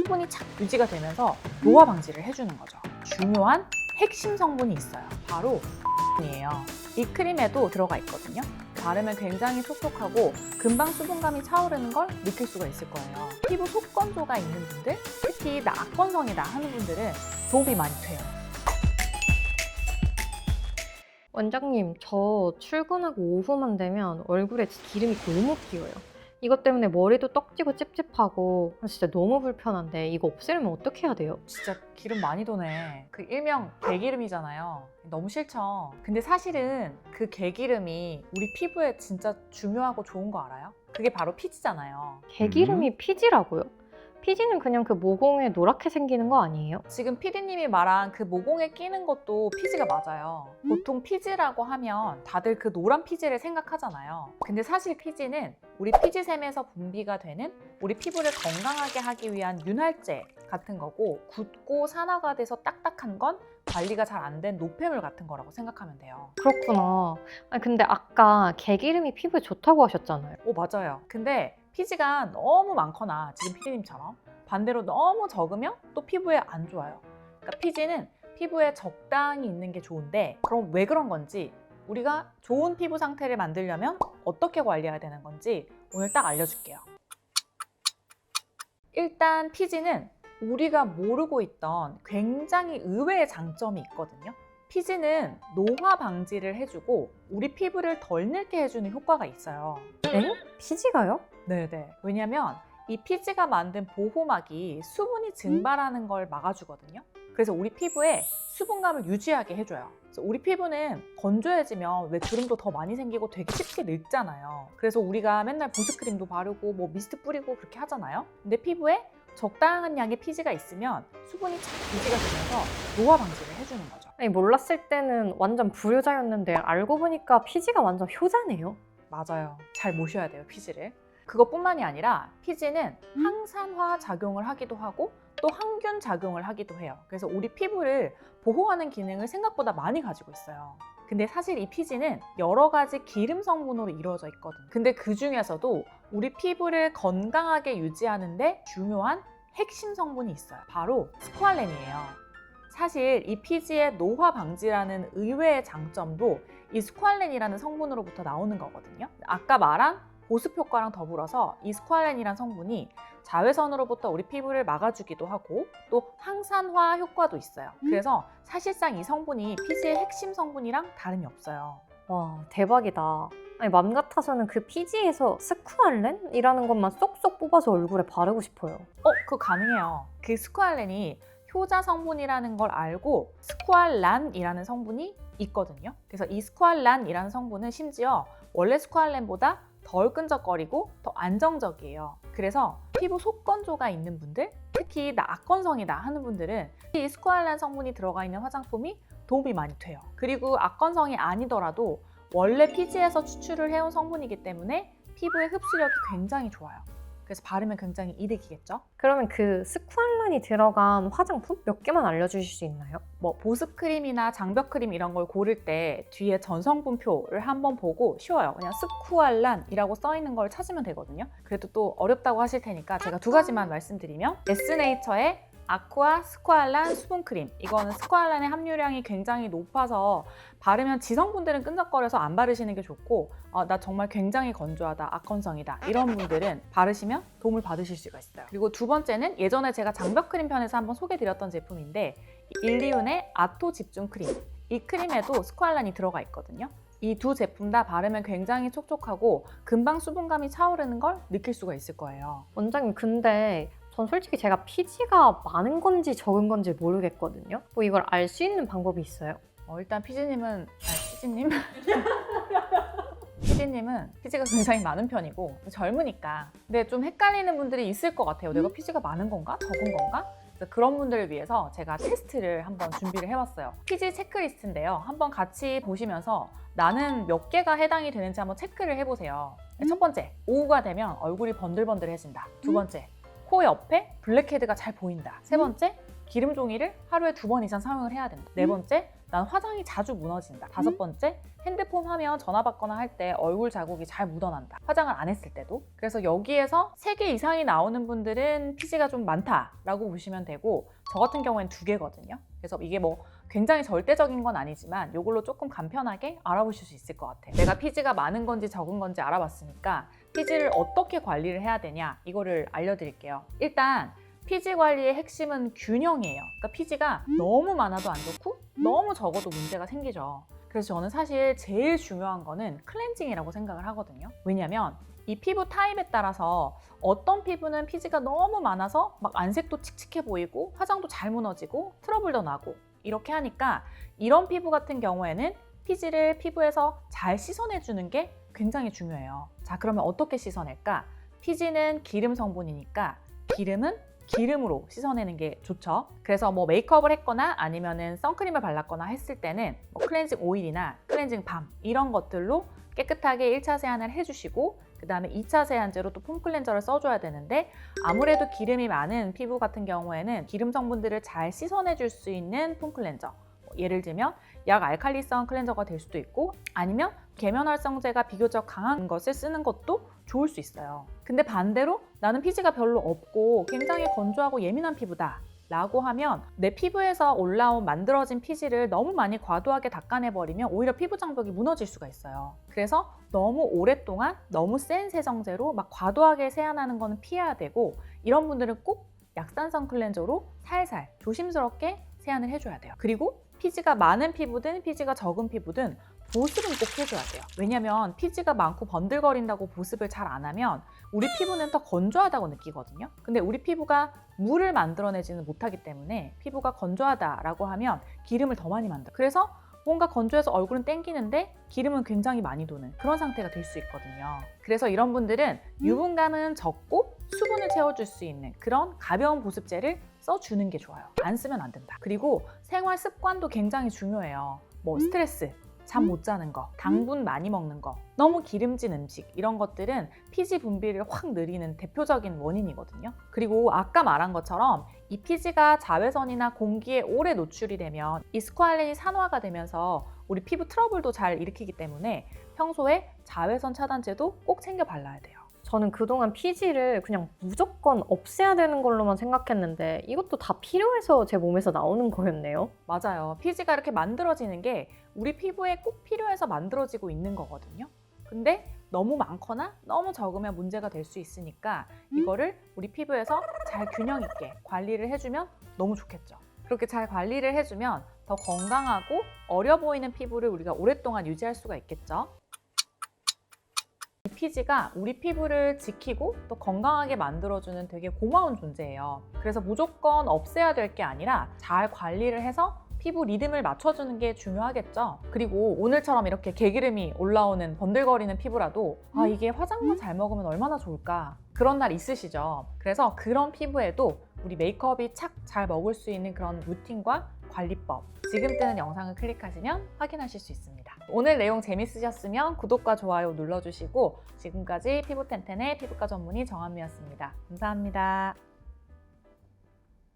수분이 착 유지가 되면서 노화 방지를 해주는 거죠. 중요한 핵심 성분이 있어요. 바로 이에요. 이 크림에도 들어가 있거든요. 바르면 굉장히 촉촉하고 금방 수분감이 차오르는 걸 느낄 수가 있을 거예요. 피부 속건조가 있는 분들, 특히 나 악건성이다 하는 분들은 도움이 많이 돼요. 원장님, 저 출근하고 오후만 되면 얼굴에 기름이 너무 끼어요. 이것 때문에 머리도 떡지고 찝찝하고 진짜 너무 불편한데 이거 없애려면 어떻게 해야 돼요? 진짜 기름 많이 도네. 그 일명 개기름이잖아요. 너무 싫죠. 근데 사실은 그 개기름이 우리 피부에 진짜 중요하고 좋은 거 알아요? 그게 바로 피지잖아요. 개기름이 피지라고요? 피지는 그냥 그 모공에 노랗게 생기는 거 아니에요? 지금 PD님이 말한 그 모공에 끼는 것도 피지가 맞아요. 보통 피지라고 하면 다들 그 노란 피지를 생각하잖아요. 근데 사실 피지는 우리 피지샘에서 분비가 되는 우리 피부를 건강하게 하기 위한 윤활제 같은 거고, 굳고 산화가 돼서 딱딱한 건 관리가 잘 안 된 노폐물 같은 거라고 생각하면 돼요. 그렇구나. 아니, 근데 아까 개기름이 피부에 좋다고 하셨잖아요. 오, 맞아요. 근데 피지가 너무 많거나 지금 피디님처럼 반대로 너무 적으면 또 피부에 안 좋아요. 그러니까 피지는 피부에 적당히 있는 게 좋은데, 그럼 왜 그런 건지, 우리가 좋은 피부 상태를 만들려면 어떻게 관리해야 되는 건지 오늘 딱 알려줄게요. 일단 피지는 우리가 모르고 있던 굉장히 의외의 장점이 있거든요. 피지는 노화 방지를 해주고 우리 피부를 덜 늙게 해주는 효과가 있어요. 엥? 피지가요? 네네. 왜냐면 이 피지가 만든 보호막이 수분이 증발하는 걸 막아주거든요. 그래서 우리 피부에 수분감을 유지하게 해줘요. 그래서 우리 피부는 건조해지면 왜 주름도 더 많이 생기고 되게 쉽게 늙잖아요. 그래서 우리가 맨날 보습크림도 바르고 뭐 미스트 뿌리고 그렇게 하잖아요. 근데 피부에 적당한 양의 피지가 있으면 수분이 착 유지가 되면서 노화 방지를 해주는 거죠. 아니, 몰랐을 때는 완전 불효자였는데 알고 보니까 피지가 완전 효자네요. 맞아요. 잘 모셔야 돼요, 피지를. 그것뿐만이 아니라 피지는 항산화 작용을 하기도 하고 또 항균 작용을 하기도 해요. 그래서 우리 피부를 보호하는 기능을 생각보다 많이 가지고 있어요. 근데 사실 이 피지는 여러 가지 기름 성분으로 이루어져 있거든요. 근데 그 중에서도 우리 피부를 건강하게 유지하는데 중요한 핵심 성분이 있어요. 바로 스쿠알렌이에요. 사실 이 피지의 노화 방지라는 의외의 장점도 이 스쿠알렌이라는 성분으로부터 나오는 거거든요. 아까 말한 보습 효과랑 더불어서 이 스쿠알렌이라는 성분이 자외선으로부터 우리 피부를 막아주기도 하고 또 항산화 효과도 있어요. 그래서 사실상 이 성분이 피지의 핵심 성분이랑 다름이 없어요. 와, 대박이다. 아니, 맘 같아서는 그 피지에서 스쿠알렌이라는 것만 쏙쏙 뽑아서 얼굴에 바르고 싶어요. 그거 가능해요. 그 스쿠알렌이 효자 성분이라는 걸 알고 스쿠알란이라는 성분이 있거든요. 그래서 이 스쿠알란이라는 성분은 심지어 원래 스쿠알렌보다 덜 끈적거리고 더 안정적이에요. 그래서 피부 속건조가 있는 분들, 특히 나 악건성이다 하는 분들은 이 스쿠알란 성분이 들어가 있는 화장품이 도움이 많이 돼요. 그리고 악건성이 아니더라도 원래 피지에서 추출을 해온 성분이기 때문에 피부의 흡수력이 굉장히 좋아요. 그래서 바르면 굉장히 이득이겠죠? 그러면 그 스쿠알란이 들어간 화장품 몇 개만 알려주실 수 있나요? 뭐 보습크림이나 장벽크림 이런 걸 고를 때 뒤에 전성분표를 한번 보고 쉬워요. 그냥 스쿠알란이라고 써있는 걸 찾으면 되거든요. 그래도 또 어렵다고 하실 테니까 제가 두 가지만 말씀드리면 에스네이처의 아쿠아 스쿠알란 수분크림, 이거는 스쿠알란의 함유량이 굉장히 높아서 바르면 지성분들은 끈적거려서 안 바르시는 게 좋고, 나 정말 굉장히 건조하다, 악건성이다 이런 분들은 바르시면 도움을 받으실 수가 있어요. 그리고 두 번째는 예전에 제가 장벽크림 편에서 한번 소개드렸던 제품인데 일리윤의 아토 집중 크림, 이 크림에도 스쿠알란이 들어가 있거든요. 이 두 제품 다 바르면 굉장히 촉촉하고 금방 수분감이 차오르는 걸 느낄 수가 있을 거예요. 원장님, 근데 전 솔직히 제가 피지가 많은 건지 적은 건지 모르겠거든요. 뭐 이걸 알 수 있는 방법이 있어요? 일단 피디님은 피지가 굉장히 많은 편이고 젊으니까. 근데 좀 헷갈리는 분들이 있을 것 같아요. 내가 피지가 많은 건가? 적은 건가? 그래서 그런 분들을 위해서 제가 테스트를 한번 준비를 해봤어요. 피지 체크리스트인데요. 한번 같이 보시면서 나는 몇 개가 해당이 되는지 한번 체크를 해보세요. 첫 번째, 오후가 되면 얼굴이 번들번들해진다. 두 번째, 코 옆에 블랙헤드가 잘 보인다. 세 번째, 기름 종이를 하루에 2번 이상 사용을 해야 된다. 네 번째, 난 화장이 자주 무너진다. 5번째, 핸드폰 화면 전화 받거나 할 때 얼굴 자국이 잘 묻어난다. 화장을 안 했을 때도. 그래서 여기에서 3개 이상이 나오는 분들은 피지가 좀 많다라고 보시면 되고, 저 같은 경우에는 2개거든요. 그래서 이게 뭐 굉장히 절대적인 건 아니지만 이걸로 조금 간편하게 알아보실 수 있을 것 같아요. 내가 피지가 많은 건지 적은 건지 알아봤으니까 피지를 어떻게 관리를 해야 되냐, 이거를 알려드릴게요. 일단 피지 관리의 핵심은 균형이에요. 그러니까 피지가 너무 많아도 안 좋고 너무 적어도 문제가 생기죠. 그래서 저는 사실 제일 중요한 거는 클렌징이라고 생각을 하거든요. 왜냐면 이 피부 타입에 따라서 어떤 피부는 피지가 너무 많아서 막 안색도 칙칙해 보이고 화장도 잘 무너지고 트러블도 나고 이렇게 하니까, 이런 피부 같은 경우에는 피지를 피부에서 잘 씻어내주는 게 굉장히 중요해요. 자, 그러면 어떻게 씻어낼까? 피지는 기름 성분이니까 기름은 기름으로 씻어내는 게 좋죠. 그래서 뭐 메이크업을 했거나 아니면은 선크림을 발랐거나 했을 때는 뭐 클렌징 오일이나 클렌징 밤 이런 것들로 깨끗하게 1차 세안을 해주시고, 그 다음에 2차 세안제로 또 폼 클렌저를 써줘야 되는데, 아무래도 기름이 많은 피부 같은 경우에는 기름 성분들을 잘 씻어내줄 수 있는 폼 클렌저, 예를 들면 약 알칼리성 클렌저가 될 수도 있고, 아니면 계면활성제가 비교적 강한 것을 쓰는 것도 좋을 수 있어요. 근데 반대로 나는 피지가 별로 없고 굉장히 건조하고 예민한 피부다 라고 하면 내 피부에서 올라온 만들어진 피지를 너무 많이 과도하게 닦아내버리면 오히려 피부 장벽이 무너질 수가 있어요. 그래서 너무 오랫동안 너무 센 세정제로 막 과도하게 세안하는 거는 피해야 되고, 이런 분들은 꼭 약산성 클렌저로 살살 조심스럽게 세안을 해줘야 돼요. 그리고 피지가 많은 피부든 피지가 적은 피부든 보습은 꼭 해줘야 돼요. 왜냐면 피지가 많고 번들거린다고 보습을 잘 안 하면 우리 피부는 더 건조하다고 느끼거든요. 근데 우리 피부가 물을 만들어내지는 못하기 때문에 피부가 건조하다라고 하면 기름을 더 많이 만들어요. 그래서 뭔가 건조해서 얼굴은 땡기는데 기름은 굉장히 많이 도는 그런 상태가 될 수 있거든요. 그래서 이런 분들은 유분감은 적고 수분을 채워줄 수 있는 그런 가벼운 보습제를 써주는 게 좋아요. 안 쓰면 안 된다. 그리고 생활 습관도 굉장히 중요해요. 뭐 스트레스, 잠 못 자는 거, 당분 많이 먹는 거, 너무 기름진 음식, 이런 것들은 피지 분비를 확 느리는 대표적인 원인이거든요. 그리고 아까 말한 것처럼 이 피지가 자외선이나 공기에 오래 노출이 되면 이 스쿼알린이 산화가 되면서 우리 피부 트러블도 잘 일으키기 때문에 평소에 자외선 차단제도 꼭 챙겨 발라야 돼요. 저는 그동안 피지를 그냥 무조건 없애야 되는 걸로만 생각했는데 이것도 다 필요해서 제 몸에서 나오는 거였네요. 맞아요. 피지가 이렇게 만들어지는 게 우리 피부에 꼭 필요해서 만들어지고 있는 거거든요. 근데 너무 많거나 너무 적으면 문제가 될 수 있으니까 이거를 우리 피부에서 잘 균형 있게 관리를 해주면 너무 좋겠죠. 그렇게 잘 관리를 해주면 더 건강하고 어려 보이는 피부를 우리가 오랫동안 유지할 수가 있겠죠. 이 피지가 우리 피부를 지키고 또 건강하게 만들어주는 되게 고마운 존재예요. 그래서 무조건 없애야 될 게 아니라 잘 관리를 해서 피부 리듬을 맞춰주는 게 중요하겠죠. 그리고 오늘처럼 이렇게 개기름이 올라오는 번들거리는 피부라도 이게 화장만 잘 먹으면 얼마나 좋을까, 그런 날 있으시죠. 그래서 그런 피부에도 우리 메이크업이 착 잘 먹을 수 있는 그런 루틴과 관리법, 지금 뜨는 영상을 클릭하시면 확인하실 수 있습니다. 오늘 내용 재밌으셨으면 구독과 좋아요 눌러주시고, 지금까지 피부텐텐의 피부과 전문의 정한미였습니다. 감사합니다.